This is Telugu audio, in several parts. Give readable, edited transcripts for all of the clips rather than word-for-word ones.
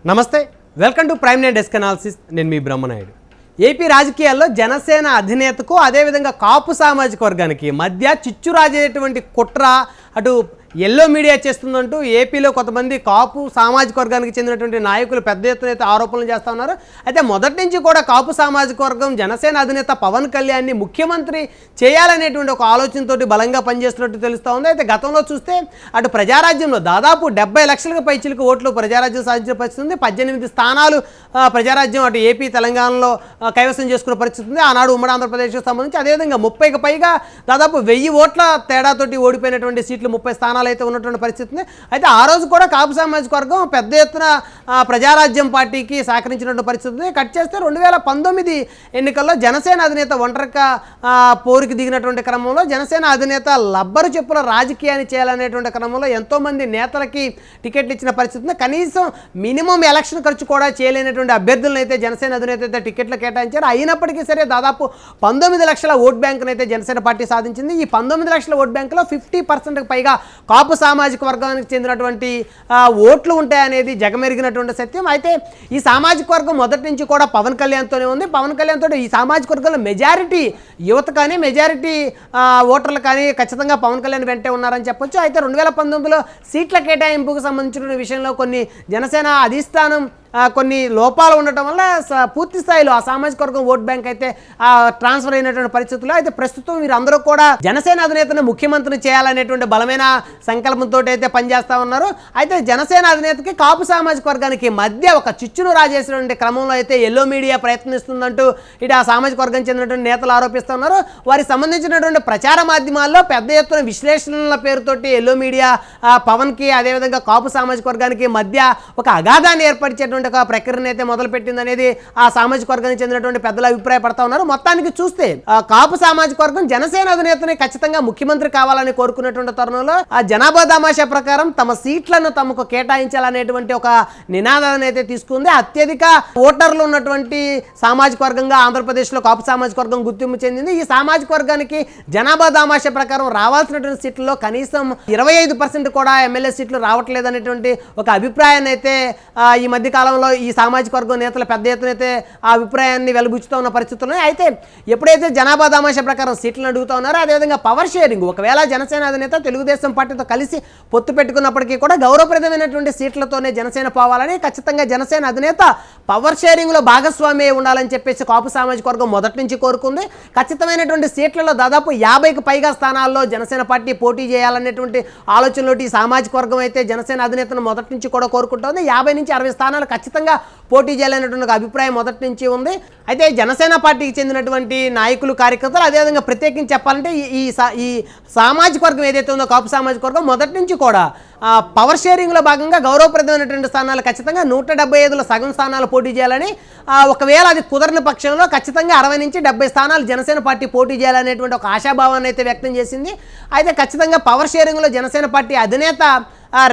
నమస్తే, welcome to prime nine desk analysis. నేను మీ బ్రహ్మనాయుడు. ఏపీ రాజకీయాల్లో జనసేన అధినేతకు అదేవిధంగా కాపు సామాజిక వర్గానికి మధ్య చిచ్చురాజేటువంటి కుట్ర అటు ఎల్లో మీడియా చేస్తుందంటూ ఏపీలో కొంతమంది కాపు సామాజిక వర్గానికి చెందినటువంటి నాయకులు పెద్ద ఎత్తున అయితే ఆరోపణలు చేస్తూ ఉన్నారు. అయితే మొదటి నుంచి కూడా కాపు సామాజిక వర్గం జనసేన అధినేత పవన్ కళ్యాణ్ని ముఖ్యమంత్రి చేయాలనేటువంటి ఒక ఆలోచనతోటి బలంగా పనిచేస్తున్నట్టు తెలుస్తూ ఉంది. అయితే గతంలో చూస్తే అటు ప్రజారాజ్యంలో దాదాపు 70 లక్షలకు పైచిలకు ఓట్లు ప్రజారాజ్యం సాధించిన పరిస్థితి ఉంది. 18 స్థానాలు ప్రజారాజ్యం అటు ఏపీ తెలంగాణలో కైవసం చేసుకున్న పరిస్థితి ఉంది. ఆనాడు ఉమ్మడి ఆంధ్రప్రదేశ్కి సంబంధించి అదేవిధంగా 30కి పైగా దాదాపు 1000 ఓట్ల తేడాతోటి ఓడిపోయినటువంటి సీట్లు 30 స్థానాలు అయితే ఉన్నటువంటి పరిస్థితి ఉంది. అయితే ఆ రోజు కూడా కాపు సామాజిక వర్గం పెద్ద ఎత్తున ప్రజారాజ్యం పార్టీకి సహకరించినటువంటి పరిస్థితి ఉంది. కట్ చేస్తే 2019 ఎన్నికల్లో జనసేన అధినేత ఒంటరిగా పోరుకి దిగినటువంటి క్రమంలో జనసేన అధినేత లబ్బరు చెప్పుల రాజకీయాన్ని చేయాలనేటువంటి క్రమంలో ఎంతోమంది నేతలకి టికెట్లు ఇచ్చిన పరిస్థితి ఉంది. కనీసం మినిమం ఎలక్షన్ ఖర్చు కూడా చేయలేనటువంటి అభ్యర్థులను అయితే జనసేన అధినేత అయితే టికెట్లు కేటాయించారు. అయినప్పటికీ సరే దాదాపు 19 లక్షల ఓట్ బ్యాంకును అయితే జనసేన పార్టీ సాధించింది. ఈ 19 లక్షల ఓట్ బ్యాంకులో 50%కి పైగా కాపు సామాజిక వర్గానికి చెందినటువంటి ఓట్లు ఉంటాయనేది జగమెరిగినటువంటి సత్యం. అయితే ఈ సామాజిక వర్గం మొదటి నుంచి కూడా పవన్ కళ్యాణ్తోనే ఉంది. పవన్ కళ్యాణ్తో ఈ సామాజిక వర్గంలో మెజారిటీ యువత కానీ మెజారిటీ ఓటర్లు కానీ ఖచ్చితంగా పవన్ కళ్యాణ్ వెంటే ఉన్నారని చెప్పొచ్చు. అయితే 2019లో సీట్ల కేటాయింపుకు సంబంధించిన విషయంలో కొన్ని జనసేన అధిష్టానం కొన్ని లోపాలు ఉండటం వల్ల పూర్తి స్థాయిలో ఆ సామాజిక వర్గం ఓట్ బ్యాంక్ అయితే ట్రాన్స్ఫర్ అయినటువంటి పరిస్థితుల్లో అయితే ప్రస్తుతం వీరందరూ కూడా జనసేన అధినేతను ముఖ్యమంత్రిని చేయాలనేటువంటి బలమైన సంకల్పంతో అయితే పనిచేస్తూ ఉన్నారు. అయితే జనసేన అధినేతకి కాపు సామాజిక వర్గానికి మధ్య ఒక చిచ్చును రాజేసినటువంటి క్రమంలో అయితే ఎల్లో మీడియా ప్రయత్నిస్తుందంటూ ఇటు ఆ సామాజిక వర్గం చెందినటువంటి నేతలు ఆరోపిస్తున్నారు. వారికి సంబంధించినటువంటి ప్రచార మాధ్యమాల్లో పెద్ద ఎత్తున విశ్లేషణల పేరుతోటి ఎల్లో మీడియా పవన్కి అదేవిధంగా కాపు సామాజిక వర్గానికి మధ్య ఒక అగాధాన్ని ఏర్పరిచేటువంటి ఒక ప్రక్రియను అయితే మొదలుపెట్టింది అనేది ఆ సామాజిక వర్గానికి చెందినటువంటి పెద్దలు అభిప్రాయపడతా ఉన్నారు. మొత్తానికి చూస్తే కాపు సామాజిక వర్గం జనసేన అధినేతని ఖచ్చితంగా ముఖ్యమంత్రి కావాలని కోరుకున్నటువంటి తరుణంలో ఆ జనాభా దామాషా ప్రకారం తమ సీట్లను తమకు కేటాయించాలనేటువంటి ఒక నినాదాన్ని అయితే తీసుకుంది. అత్యధిక ఓటర్లు ఉన్నటువంటి సామాజిక వర్గంగా ఆంధ్రప్రదేశ్లో కాపు సామాజిక వర్గం గుర్తింపు చెందింది. ఈ సామాజిక వర్గానికి జనాభా దామాషా ప్రకారం రావాల్సినటువంటి సీట్లలో కనీసం 25% కూడా ఎమ్మెల్యే సీట్లు రావట్లేదు అనేటువంటి ఒక అభిప్రాయాన్ని అయితే ఈ మధ్య కాలంలో ఈ సామాజిక వర్గం నేతలు పెద్ద ఎత్తున అయితే ఆ అభిప్రాయాన్ని వెలుబుచ్చుతూ ఉన్న పరిస్థితులు. అయితే ఎప్పుడైతే జనాభా దామాషా ప్రకారం సీట్లను అడుగుతూ ఉన్నారో అదేవిధంగా పవర్ షేరింగ్ ఒకవేళ జనసేన అధినేత తెలుగుదేశం పార్టీతో కలిసి పొత్తు పెట్టుకున్నప్పటికీ కూడా గౌరవప్రదమైనటువంటి సీట్లతోనే జనసేన పోవాలని ఖచ్చితంగా జనసేన అధినేత పవర్ షేరింగ్లో భాగస్వామి ఉండాలని చెప్పేసి కాపు సామాజిక వర్గం మొదటి నుంచి కోరుకుంది. ఖచ్చితమైనటువంటి సీట్లలో దాదాపు 50కి పైగా స్థానాల్లో జనసేన పార్టీ పోటీ చేయాలనేటువంటి ఆలోచనలోటి ఈ సామాజిక వర్గం అయితే జనసేన అధినేతను మొదటి నుంచి కూడా కోరుకుంటోంది. 50 నుంచి 60 స్థానాలు ఖచ్చితంగా పోటీ చేయాలనేటువంటి అభిప్రాయం మొదటి నుంచి ఉంది. అయితే జనసేన పార్టీకి చెందినటువంటి నాయకులు కార్యకర్తలు అదేవిధంగా ప్రత్యేకించి చెప్పాలంటే ఈ సామాజిక వర్గం ఏదైతే ఉందో కాపు సామాజిక వర్గం మొదటి నుంచి కూడా పవర్ షేరింగ్లో భాగంగా గౌరవప్రదమైనటువంటి స్థానాలు ఖచ్చితంగా 175లో సగం స్థానాలు పోటీ చేయాలని, ఒకవేళ అది కుదరని పక్షంలో ఖచ్చితంగా 60 నుంచి 70 స్థానాలు జనసేన పార్టీ పోటీ చేయాలనేటువంటి ఒక ఆశాభావాన్ని అయితే వ్యక్తం చేసింది. అయితే ఖచ్చితంగా పవర్ షేరింగ్లో జనసేన పార్టీ అధినేత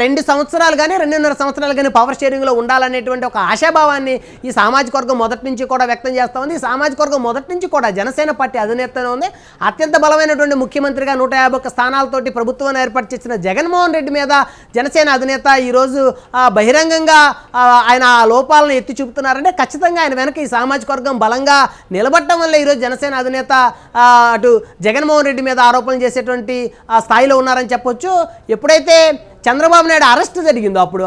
2 సంవత్సరాలు కానీ 2.5 సంవత్సరాలు కానీ పవర్ షేరింగ్లో ఉండాలనేటువంటి ఒక ఆశాభావాన్ని ఈ సామాజిక వర్గం మొదటి నుంచి కూడా వ్యక్తం చేస్తూ ఉంది. ఈ సామాజిక వర్గం మొదటి నుంచి కూడా జనసేన పార్టీ అధినేతనే ఉంది. అత్యంత బలమైనటువంటి ముఖ్యమంత్రిగా 151 స్థానాలతోటి ప్రభుత్వాన్ని ఏర్పాటు చేసిన జగన్మోహన్ రెడ్డి మీద జనసేన అధినేత ఈరోజు బహిరంగంగా ఆయన ఆ లోపాలను ఎత్తి చూపుతున్నారంటే ఖచ్చితంగా ఆయన వెనక ఈ సామాజిక వర్గం బలంగా నిలబడటం వల్ల ఈరోజు జనసేన అధినేత అటు జగన్మోహన్ రెడ్డి మీద ఆరోపణలు చేసేటువంటి స్థాయిలో ఉన్నారని చెప్పొచ్చు. ఎప్పుడైతే చంద్రబాబు నాయుడు అరెస్ట్ జరిగిందో అప్పుడు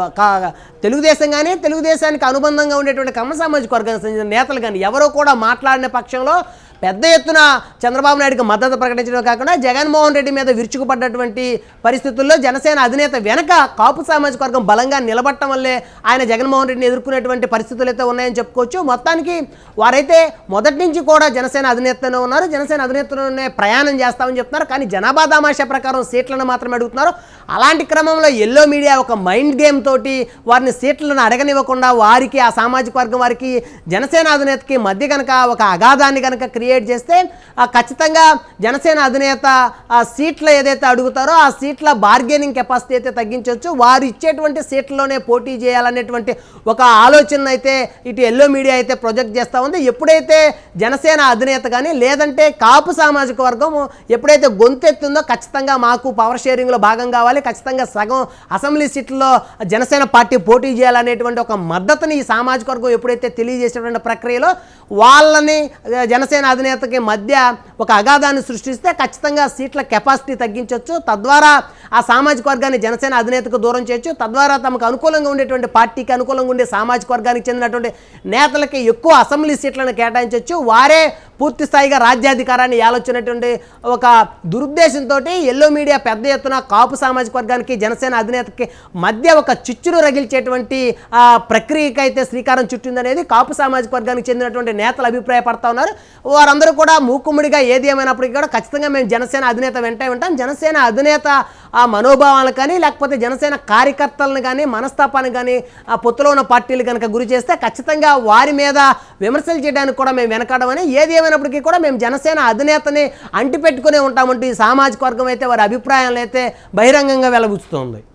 తెలుగుదేశం కానీ తెలుగుదేశానికి అనుబంధంగా ఉండేటువంటి కమ్మ సామాజిక వర్గానికి చెందిన నేతలు కానీ ఎవరో కూడా మాట్లాడిన పక్షంలో పెద్ద ఎత్తున చంద్రబాబు నాయుడుకి మద్దతు ప్రకటించడం కాకుండా జగన్మోహన్ రెడ్డి మీద విరుచుకుపడ్డటువంటి పరిస్థితుల్లో జనసేన అధినేత వెనక కాపు సామాజిక వర్గం బలంగా నిలబడటం వల్లే ఆయన జగన్మోహన్ రెడ్డిని ఎదుర్కొనేటువంటి పరిస్థితులు అయితే ఉన్నాయని చెప్పుకోవచ్చు. మొత్తానికి వారైతే మొదటి నుంచి కూడా జనసేన అధినేతనే ఉన్నారు, జనసేన అధినేతలోనే ప్రయాణం చేస్తామని చెప్తున్నారు. కానీ జనాభా దామాషా ప్రకారం సీట్లను మాత్రమే అడుగుతున్నారు. అలాంటి క్రమంలో ఎల్లో మీడియా ఒక మైండ్ గేమ్ తోటి వారిని సీట్లను అడగనివ్వకుండా వారికి ఆ సామాజిక వర్గం వారికి జనసేన అధినేతకి మధ్య కనుక ఒక అగాధాన్ని కనుక క్రియేట్ చేస్తే ఖచ్చితంగా జనసేన అధినేత ఆ సీట్లు ఏదైతే అడుగుతారో ఆ సీట్ల బార్గెనింగ్ కెపాసిటీ అయితే తగ్గించవచ్చు, వారు ఇచ్చేటువంటి సీట్లలోనే పోటీ చేయాలనేటువంటి ఒక ఆలోచన అయితే ఇటు ఎల్లో మీడియా అయితే ప్రొజెక్ట్ చేస్తూ ఉంది. ఎప్పుడైతే జనసేన అధినేత కానీ లేదంటే కాపు సామాజిక వర్గం ఎప్పుడైతే గొంతెత్తుందో ఖచ్చితంగా మాకు పవర్ షేరింగ్లో భాగం కావాలి, ఖచ్చితంగా సగం అసెంబ్లీ సీట్లలో జనసేన పార్టీ పోటీ చేయాలనేటువంటి ఒక మద్దతుని ఈ సామాజిక వర్గం ఎప్పుడైతే తెలియజేసేటువంటి ప్రక్రియలో వాళ్ళని జనసేన అధినేతకి మధ్య ఒక అగాధాన్ని సృష్టిస్తే ఖచ్చితంగా సీట్ల కెపాసిటీ తగ్గించవచ్చు, తద్వారా ఆ సామాజిక వర్గాన్ని జనసేన అధినేతకు దూరం చేయొచ్చు, తద్వారా తమకు అనుకూలంగా ఉండేటువంటి పార్టీకి అనుకూలంగా ఉండే సామాజిక వర్గానికి చెందినటువంటి నేతలకి ఎక్కువ అసెంబ్లీ సీట్లను కేటాయించవచ్చు, వారే పూర్తి స్థాయిగా రాజ్యాధికారాన్ని ఏలొచ్చినటువంటి ఒక దురుద్దేశంతో ఎల్లో మీడియా పెద్ద ఎత్తున కాపు సామాజిక వర్గానికి జనసేన అధినేతకి మధ్య ఒక చిచ్చును రగిల్చేటువంటి ప్రక్రియకి అయితే శ్రీకారం చుట్టిందనేది కాపు సామాజిక వర్గానికి చెందినటువంటి నేతలు అభిప్రాయపడతా ఉన్నారు. వారందరూ కూడా మూకుమ్మడిగా ఏది ఏమైనప్పటికీ కూడా ఖచ్చితంగా మేము జనసేన అధినేత వెంటే ఉంటాం, జనసేన అధినేత ఆ మనోభావాలను కానీ లేకపోతే జనసేన కార్యకర్తలను కానీ మనస్తాపాన్ని కానీ ఆ పొత్తులో ఉన్న పార్టీలు కనుక గురి చేస్తే ఖచ్చితంగా వారి మీద విమర్శలు చేయడానికి కూడా మేము వెనకాడమని, ఏది ఏమైనప్పటికీ కూడా మేము జనసేన అధినేతని అంటిపెట్టుకునే ఉంటామంటూ ఈ సామాజిక వర్గం అయితే వారి అభిప్రాయాలను అయితే బహిరంగంగా వెలబుచ్చుతోంది.